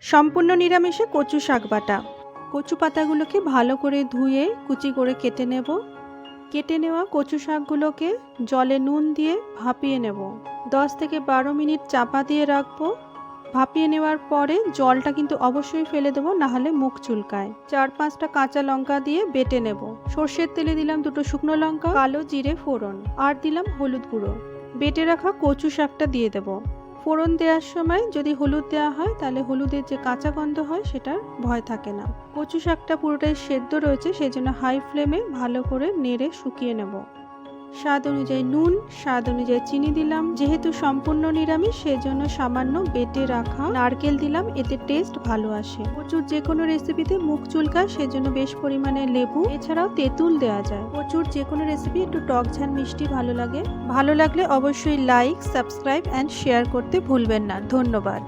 সম্পূর্ণ নিরামিষে কচু শাক বাটা। কচু পাতাগুলোকে ভালো করে ধুয়ে কুচি করে কেটে নেব। কেটে নেওয়া কচু শাকগুলোকে জলে নুন দিয়ে ভাপিয়ে নেব। 10 থেকে 12 মিনিট চাপা দিয়ে রাখবো। ভাপিয়ে নেওয়ার পরে জলটা কিন্তু অবশ্যই ফেলে দেবো, নাহলে মুখ চুলকায়। 4-5টা কাঁচা লঙ্কা দিয়ে বেটে নেব। সর্ষের তেলে দিলাম 2টো শুকনো লঙ্কা, কালো জিরে ফোড়ন, আর দিলাম হলুদ গুঁড়ো। বেটে রাখা কচু শাকটা দিয়ে দেব। ফোড়ন দেওয়ার সময় যদি হলুদ দেওয়া হয় তাহলে হলুদের যে কাঁচা গন্ধ হয় সেটার ভয় থাকে না। কচু শাকটা পুরোটাই সেদ্ধ রয়েছে, সেই জন্য হাই ফ্লেমে ভালো করে নেড়ে শুকিয়ে নেব। স্বাদ অনুযায়ী নুন, স্বাদ অনুযায়ী চিনি দিলাম। যেহেতু সম্পূর্ণ নিরামিষ সেজন্য সামান্য বেটে রাখা নারকেল দিলাম, এতে টেস্ট ভালো আসে। কচুর যে কোনো রেসিপিতে মুখ চুলকায়, সেজন্য বেশ পরিমাণে লেবু এছাড়াও তেঁতুল দেওয়া যায়। কচুর যে কোনো রেসিপি একটু টক ঝাল মিষ্টি ভালো লাগে। ভালো লাগলে অবশ্যই লাইক, সাবস্ক্রাইব অ্যান্ড শেয়ার করতে ভুলবেন না। ধন্যবাদ।